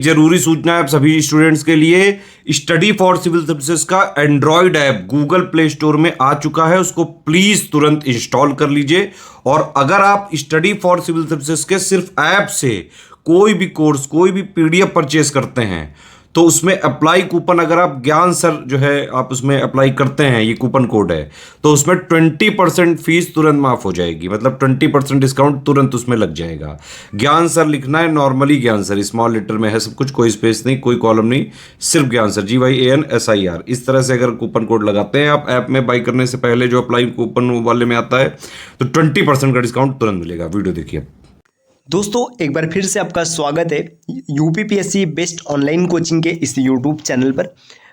जरूरी सूचना है आप सभी स्टूडेंट्स के लिए। स्टडी फॉर सिविल सर्विसेज का Android app Google play store में आ चुका है, उसको प्लीज तुरंत इंस्टॉल कर लीजिए। और अगर आप स्टडी फॉर सिविल सर्विसेज के सिर्फ ऐप से कोई भी कोर्स, कोई भी पीडीएफ परचेस करते हैं तो उसमें अप्लाई कूपन, अगर आप ज्ञान सर जो है आप उसमें अप्लाई करते हैं, ये कूपन कोड है, तो उसमें 20% फीस तुरंत माफ हो जाएगी। मतलब 20% डिस्काउंट तुरंत उसमें लग जाएगा। ज्ञान सर लिखना है, नॉर्मली ज्ञान सर स्मॉल लेटर में है सब कुछ, कोई स्पेस नहीं, कोई कॉलम नहीं, सिर्फ ज्ञान सर, GYANSIR। इस तरह से अगर कूपन कोड लगाते हैं आप ऐप में बाई करने से पहले, जो अप्लाई कूपन वाले में आता है, तो 20% का डिस्काउंट तुरंत मिलेगा। वीडियो देखिए। दोस्तों एक बार फिर से आपका स्वागत है यूपीपीएससी बेस्ट ऑनलाइन कोचिंग के इस यूट्यूब चैनल पर।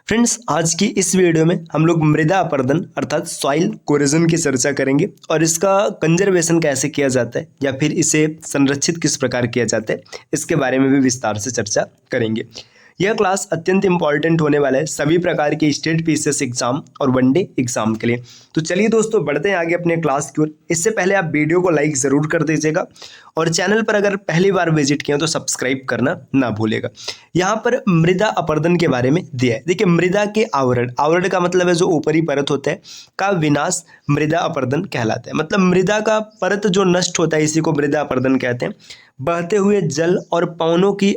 फ्रेंड्स, आज की इस वीडियो में हम लोग मृदा अपरदन अर्थात सॉइल कोरोजन की चर्चा करेंगे और इसका कंजर्वेशन कैसे किया जाता है या फिर इसे संरक्षित किस प्रकार किया जाता है, इसके बारे में भी विस्तार से चर्चा करेंगे। यह क्लास अत्यंत इंपॉर्टेंट होने वाला है सभी प्रकार के स्टेट पीसीएस एग्जाम और वनडे एग्जाम के लिए। तो चलिए दोस्तों, बढ़ते हैं आगे अपने क्लास की ओर। इससे पहले आप वीडियो को लाइक ज़रूर कर दीजिएगा और चैनल पर अगर पहली बार विजिट किया तो सब्सक्राइब करना ना भूलेगा। यहाँ पर मृदा अपरदन के बारे में दिया है। देखिए, मृदा के आवरण, आवरण का मतलब है जो ऊपरी परत होता है, का विनाश मृदा अपरदन कहलाता है। मतलब मृदा का परत जो नष्ट होता है इसी को मृदा अपरदन कहते हैं। बहते हुए जल और पवनों की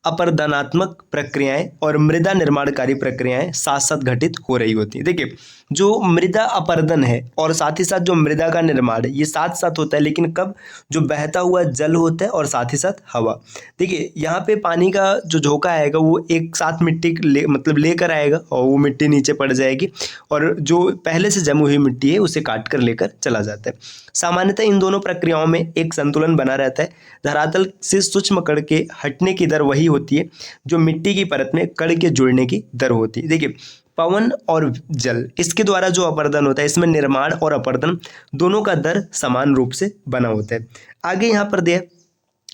अपरदनात्मक प्रक्रियाएं और मृदा निर्माणकारी प्रक्रियाएं साथ साथ घटित हो रही होती हैं। देखिए, जो मृदा अपरदन है और साथ ही साथ जो मृदा का निर्माण है, ये साथ साथ होता है। लेकिन कब? जो बहता हुआ जल होता है और साथ ही साथ हवा। देखिए, यहाँ पे पानी का जो झोंका आएगा वो एक साथ मिट्टी मतलब लेकर आएगा और वो मिट्टी नीचे पड़ जाएगी और जो पहले से जमी हुई मिट्टी है उसे काट कर लेकर चला जाता है। सामान्यतः इन दोनों प्रक्रियाओं में एक संतुलन बना रहता है। धरातल से सूक्ष्म कण के हटने की दर वही होती है जो मिट्टी की परत में कण के जुड़ने की दर होती है। देखिए, पवन और जल, इसके द्वारा जो अपरदन होता है, इसमें निर्माण और अपरदन दोनों का दर समान रूप से बना होता है। आगे यहाँ पर दिया,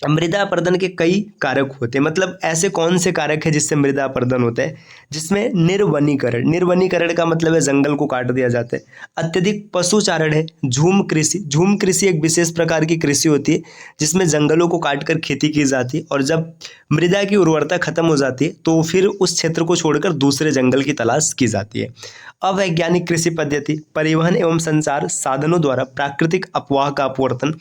मृदा अपरदन के कई कारक होते हैं। मतलब ऐसे कौन से कारक है जिससे मृदा अपरदन होता है? जिसमें निर्वनीकरण, निर्वनीकरण का मतलब है जंगल को काट दिया जाता है। अत्यधिक पशुचारण है। झूम कृषि, झूम कृषि एक विशेष प्रकार की कृषि होती है जिसमें जंगलों को काटकर खेती की जाती है और जब मृदा की उर्वरता खत्म हो जाती है तो फिर उस क्षेत्र को छोड़कर दूसरे जंगल की तलाश की जाती है। अवैज्ञानिक कृषि पद्धति, परिवहन एवं संचार साधनों द्वारा प्राकृतिक अपवाह का अपवर्तन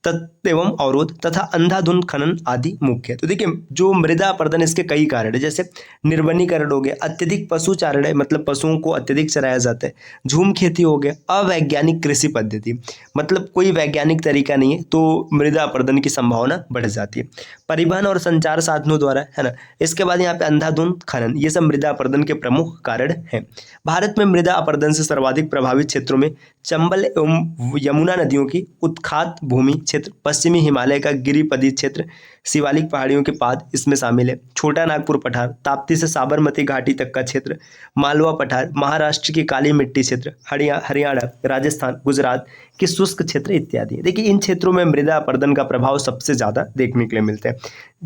तत्व एवं अवरोध तथा अंधाधुंध खनन आदि मुख्य है। तो देखिए, जो मृदा अपरदन, इसके कई कारण है। जैसे निर्वनीकरण हो गया, अत्यधिक पशुचारण है, मतलब पशुओं को अत्यधिक चराया जाता है। झूम खेती हो गया, अवैज्ञानिक कृषि पद्धति, मतलब कोई वैज्ञानिक तरीका नहीं है तो मृदा अपरदन की संभावना बढ़ जाती है। परिवहन और संचार साधनों द्वारा, है ना। इसके बाद यहाँ पे अंधाधुंध खनन, ये सब मृदा अपरदन के प्रमुख कारण हैं। भारत में मृदा अपरदन से सर्वाधिक प्रभावित क्षेत्रों में चंबल एवं यमुना नदियों की उत्खात भूमि क्षेत्र, पश्चिमी हिमालय का गिरिपदी क्षेत्र, शिवालिक पहाड़ियों के पाद इसमें शामिल है। छोटा नागपुर पठार, ताप्ती से साबरमती घाटी तक का क्षेत्र, मालवा पठार, महाराष्ट्र की काली मिट्टी क्षेत्र, हरियाणा, राजस्थान, गुजरात के शुष्क क्षेत्र इत्यादि। देखिए, इन क्षेत्रों में मृदा अपरदन का प्रभाव सबसे ज़्यादा देखने के लिए मिलता है।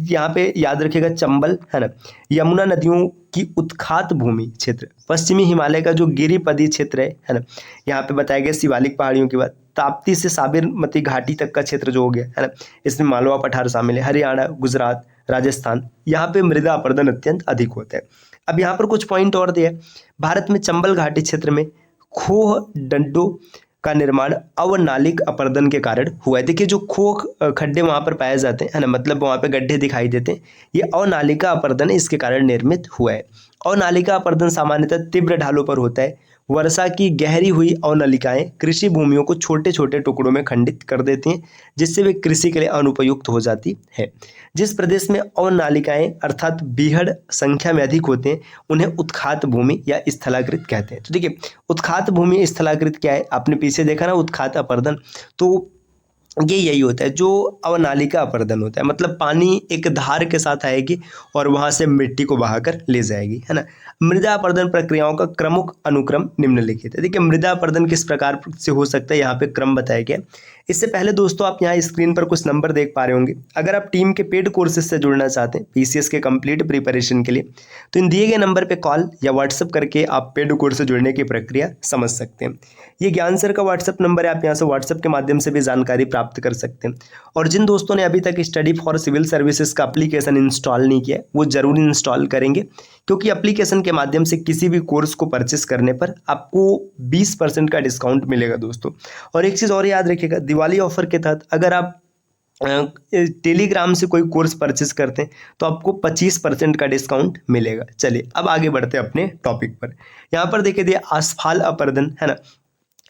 यहाँ पे याद रखिएगा, चंबल, है ना, यमुना नदियों की उत्खात भूमि क्षेत्र, पश्चिमी हिमालय का जो गिरिपदी क्षेत्र है ना, यहाँ पे बताया गया शिवालिक पहाड़ियों की बात, ताप्ती से साबरमती घाटी तक का क्षेत्र जो हो गया, है ना, इसमें मालवा पठार शामिल है। हरियाणा, गुजरात, राजस्थान, यहाँ पे मृदा अपरदन अत्यंत अधिक होता है। अब यहाँ पर कुछ पॉइंट और दिए। भारत में चंबल घाटी क्षेत्र में खोह डंडों का निर्माण अवनालिक अपरदन के कारण हुआ है। देखिए, जो खोह खड्डे वहाँ पर पाए जाते हैं, है ना, मतलब वहाँ पे गड्ढे दिखाई देते हैं, ये अवनालिका अपरदन इसके कारण निर्मित हुआ है। अवनालिका अपरदन सामान्यतः तीव्र ढालों पर होता है। वर्षा की गहरी हुई अवनलिकाएं कृषि भूमियों को छोटे छोटे टुकड़ों में खंडित कर देती हैं जिससे वे कृषि के लिए अनुपयुक्त हो जाती है। जिस प्रदेश में अवनालिकाएं अर्थात बीहड़ संख्या में अधिक होते हैं उन्हें उत्खात भूमि या स्थलाकृत कहते हैं। तो देखिए, उत्खात भूमि स्थलाकृत क्या है? आपने पीछे देखा ना, उत्खात अपरदन, तो ये यही होता है जो अवनालिका अपरदन होता है। मतलब पानी एक धार के साथ आएगी और वहाँ से मिट्टी को बहाकर ले जाएगी, है ना। मृदा अपरदन प्रक्रियाओं का क्रमुक अनुक्रम निम्नलिखित है। देखिए, मृदा अपरदन किस प्रकार से हो सकता है, यहाँ पे क्रम बताया गया। इससे पहले दोस्तों, आप यहाँ स्क्रीन पर कुछ नंबर देख पा रहे होंगे। अगर आप टीम के पेड कोर्सेज से जुड़ना चाहते हैं पीसीएस के कंप्लीट प्रिपरेशन के लिए, तो इन दिए गए नंबर पे कॉल या व्हाट्सअप करके आप पेड कोर्स से जुड़ने की प्रक्रिया समझ सकते हैं। ये ज्ञान सर का व्हाट्सअप नंबर है, आप यहाँ से व्हाट्सअप के माध्यम से भी जानकारी प्राप्त प्राप्त कर सकते हैं। और जिन दोस्तों ने अभी तक स्टडी फॉर सिविल सर्विसेज का एप्लीकेशन इंस्टॉल नहीं किया है वो ज़रूर इंस्टॉल करेंगे, क्योंकि एप्लीकेशन के माध्यम से किसी भी कोर्स को परचेस करने पर आपको 20% का डिस्काउंट मिलेगा दोस्तों। और एक चीज़ और याद रखिएगा, दिवाली ऑफर के तहत अगर आप टेलीग्राम से कोई कोर्स परचेस करते हैं तो आपको 25% का डिस्काउंट मिलेगा। चलिए अब आगे बढ़ते हैं अपने टॉपिक पर। यहाँ पर देखिए दिया आसफाल अपर्दन है ना,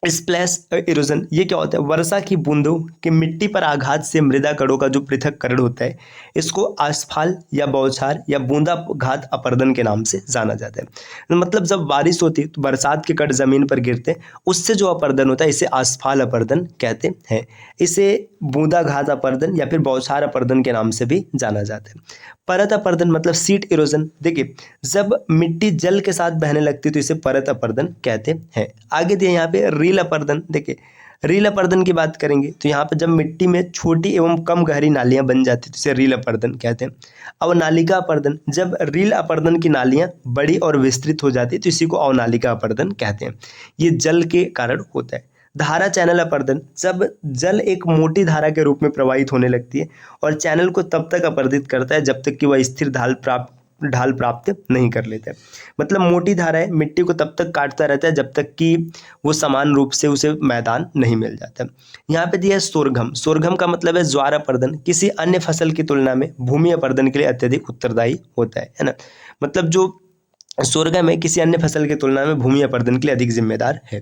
स्प्लैश इरोजन, ये क्या होता है? वर्षा की बूंदों के मिट्टी पर आघात से मृदा कणों का जो पृथक्करण होता है इसको आसफाल या बौछार या बूंदाघात अपर्दन के नाम से जाना जाता है। मतलब जब बारिश होती है तो बरसात के कण जमीन पर गिरते हैं, उससे जो अपर्दन होता है इसे आसफाल अपर्दन कहते हैं। इसे बूंदाघात अपर्दन या फिर बौछार अपर्दन के नाम से भी जाना जाता है। परत अपर्दन मतलब सीट इरोजन, देखिए जब मिट्टी जल के साथ बहने लगती है तो इसे परत अपर्दन कहते हैं। आगे दिए यहाँ पे रील अपर्दन, देखिए रील अपर्दन की बात करेंगे तो यहाँ पे जब मिट्टी में छोटी एवं कम गहरी नालियां बन जाती है तो इसे रील अपर्दन कहते हैं। अवनालिका अपर्दन, जब रील अपर्दन की नालियां बड़ी और विस्तृत हो जाती है तो इसी को अवनालिका अपर्दन कहते हैं। ये जल के कारण होता है। धारा चैनल अपर्दन, जब जल एक मोटी धारा के रूप में प्रवाहित होने लगती है और चैनल को तब तक अपर्दित करता है जब तक कि वह स्थिर ढाल प्राप्त नहीं कर लेता है। मतलब मोटी धारा है, मिट्टी को तब तक काटता रहता है जब तक कि वो समान रूप से उसे मैदान नहीं मिल जाता। यहाँ पे दिया है सोरघम। सोरघम का मतलब है ज्वार अपर्दन, किसी अन्य फसल की तुलना में भूमि अपर्दन के लिए अत्यधिक उत्तरदायी होता है ना। मतलब जो सोरगम है किसी अन्य फसल की तुलना में भूमि अपर्दन के लिए अधिक जिम्मेदार है।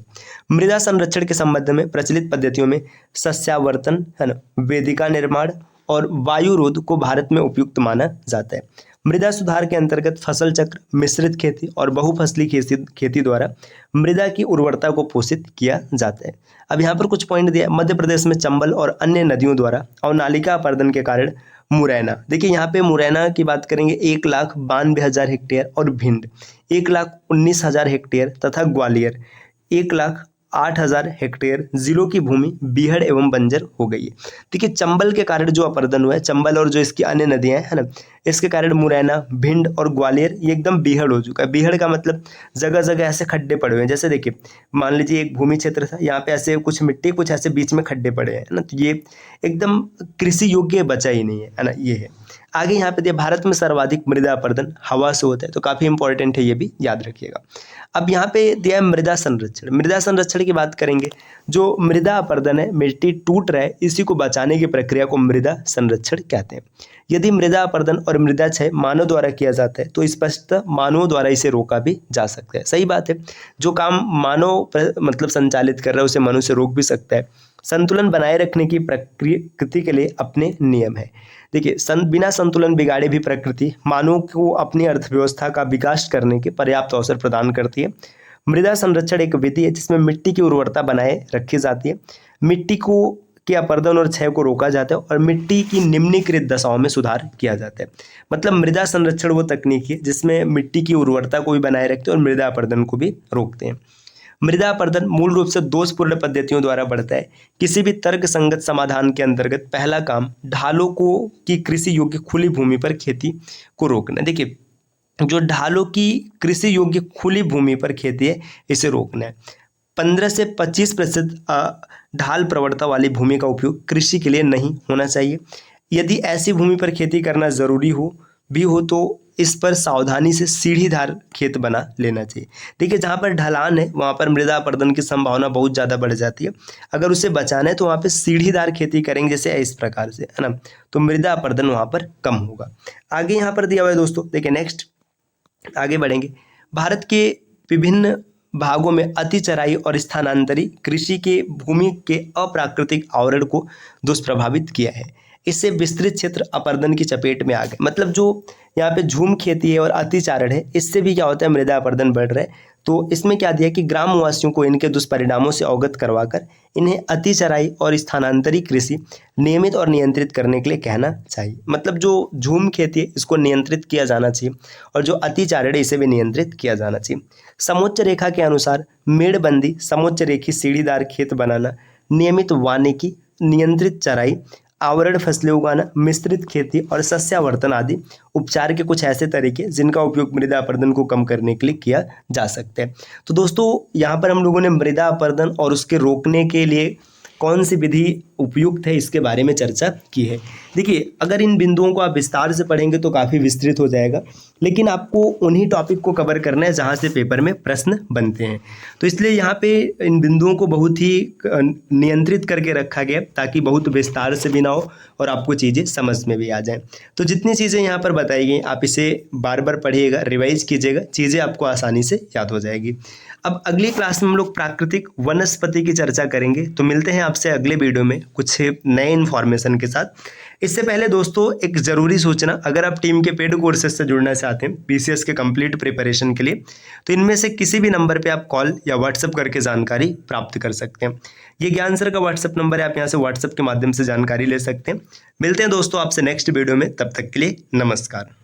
मृदा संरक्षण के संबंध में प्रचलित पद्धतियों में सस्यावर्तन है ना, वेदिका निर्माण और वायुरोध को भारत में उपयुक्त माना जाता है। मृदा सुधार के अंतर्गत फसल चक्र, मिश्रित खेती और बहुफसली खेती द्वारा मृदा की उर्वरता को पोषित किया जाता है। अब यहाँ पर कुछ पॉइंट दिया। मध्य प्रदेश में चंबल और अन्य नदियों द्वारा अवनालिका अपर्दन के कारण मुरैना, देखिए यहाँ पे मुरैना की बात करेंगे 1,92,000 हेक्टेयर और भिंड 1,19,000 हेक्टेयर तथा ग्वालियर 1,08,000 हेक्टेयर जिलों की भूमि बीहड़ एवं बंजर हो गई है। देखिए चंबल के कारण जो अपर्दन हुआ है, चंबल और जो इसकी अन्य नदियां हैं ना, इसके कारण मुरैना, भिंड और ग्वालियर ये एकदम बीहड़ हो चुका है। बीहड़ का मतलब जगह जगह ऐसे खड्डे पड़े हुए हैं। जैसे देखिए मान लीजिए एक भूमि क्षेत्र था, यहाँ पे ऐसे कुछ मिट्टी कुछ ऐसे बीच में खड्डे पड़े हैं ना, तो ये एकदम कृषि योग्य बचा ही नहीं है ना, ये है। आगे यहाँ पे दिया भारत में सर्वाधिक मृदा अपर्दन हवा से होता है, तो काफ़ी इंपॉर्टेंट है, ये भी याद रखिएगा। अब यहाँ पे दिया है मृदा संरक्षण। मृदा संरक्षण की बात करेंगे, जो मृदा अपर्दन है, मिट्टी टूट रहा है, इसी को बचाने की प्रक्रिया को मृदा संरक्षण कहते हैं। यदि मृदा अपर्दन और मृदा क्षय मानव द्वारा किया जाता है तो स्पष्टतः मानवों द्वारा इसे रोका भी जा सकता है। सही बात है, जो काम मानव मतलब संचालित कर रहा है उसे मनुष्य रोक भी सकता है। संतुलन बनाए रखने की प्रकृति के लिए अपने नियम है। देखिए बिना संतुलन बिगाड़े भी प्रकृति मानव को अपनी अर्थव्यवस्था का विकास करने के पर्याप्त अवसर प्रदान करती है। मृदा संरक्षण एक विधि है जिसमें मिट्टी की उर्वरता बनाए रखी जाती है, मिट्टी को के अपर्दन और क्षय को रोका जाता है और मिट्टी की निम्नीकृत दशाओं में सुधार किया जाता है। मतलब मृदा संरक्षण वो तकनीक है जिसमें मिट्टी की उर्वरता को भी बनाए रखते हैं और मृदा अपर्दन को भी रोकते हैं। मृदा अपर्दन मूल रूप से दोषपूर्ण पद्धतियों द्वारा बढ़ता है। किसी भी तर्क संगत समाधान के अंतर्गत पहला काम ढालों को की कृषि योग्य खुली भूमि पर खेती को रोकना। देखिए जो ढालों की कृषि योग्य खुली भूमि पर खेती है इसे रोकना है। 15 से 25% ढाल प्रवणता वाली भूमि का उपयोग कृषि के लिए नहीं होना चाहिए। यदि ऐसी भूमि पर खेती करना जरूरी हो तो इस पर सावधानी से सीढ़ीदार खेत बना लेना चाहिए। देखिए जहाँ पर ढलान है वहाँ पर मृदा अपर्दन की संभावना बहुत ज़्यादा बढ़ जाती है। अगर उसे बचाना है तो वहाँ पे सीढ़ीदार खेती करेंगे, जैसे इस प्रकार से, है ना, तो मृदा अपर्दन वहाँ पर कम होगा। आगे यहाँ पर दिया हुआ है दोस्तों, देखिए नेक्स्ट आगे बढ़ेंगे। भारत के विभिन्न भागों में अति चराई और स्थानांतरी कृषि के भूमि के अप्राकृतिक आवरण को दुष्प्रभावित किया है। इससे विस्तृत क्षेत्र अपर्दन की चपेट में आ गए। मतलब जो यहाँ पे झूम खेती है और अतिचारण है, इससे भी क्या होता है, मृदा अपर्दन बढ़ रहा है। तो इसमें क्या दिया कि ग्रामवासियों को इनके दुष्परिणामों से अवगत करवाकर इन्हें अतिचराई और स्थानांतरी कृषि नियमित और नियंत्रित करने के लिए कहना चाहिए। मतलब जो झूम खेती है इसको नियंत्रित किया जाना चाहिए और जो अतिचारण है इसे भी नियंत्रित किया जाना चाहिए। समोच्च रेखा के अनुसार मेड़बंदी, समोच्च रेखी सीढ़ीदार खेत बनाना, नियमित वानिकी, नियंत्रित चराई, आवरण फसलें उगाना, मिश्रित खेती और सस्यावर्तन आदि उपचार के कुछ ऐसे तरीके जिनका उपयोग मृदा अपर्दन को कम करने के लिए किया जा सकता है। तो दोस्तों यहाँ पर हम लोगों ने मृदा अपर्दन और उसके रोकने के लिए कौन सी विधि उपयुक्त है इसके बारे में चर्चा की है। देखिए, अगर इन बिंदुओं को आप विस्तार से पढ़ेंगे तो काफ़ी विस्तृत हो जाएगा, लेकिन आपको उन्हीं टॉपिक को कवर करना है जहाँ से पेपर में प्रश्न बनते हैं। तो इसलिए यहाँ पे इन बिंदुओं को बहुत ही नियंत्रित करके रखा गया ताकि बहुत विस्तार से भी ना हो और आपको चीज़ें समझ में भी आ जाएं। तो जितनी चीज़ें यहाँ पर बताई गई आप इसे बार बार पढ़िएगा, रिवाइज कीजिएगा, चीज़ें आपको आसानी से याद हो जाएगी। अब अगली क्लास में हम लोग प्राकृतिक वनस्पति की चर्चा करेंगे। तो मिलते हैं आपसे अगले वीडियो में कुछ नए इन्फॉर्मेशन के साथ। इससे पहले दोस्तों एक ज़रूरी सूचना, अगर आप टीम के पेड कोर्सेज से जुड़ना चाहते हैं पीसीएस के कंप्लीट प्रिपरेशन के लिए, तो इनमें से किसी भी नंबर पे आप कॉल या व्हाट्सएप करके जानकारी प्राप्त कर सकते हैं। ये ज्ञान सर का व्हाट्सएप नंबर है, आप यहाँ से व्हाट्सएप के माध्यम से जानकारी ले सकते हैं। मिलते हैं दोस्तों आपसे नेक्स्ट वीडियो में, तब तक के लिए नमस्कार।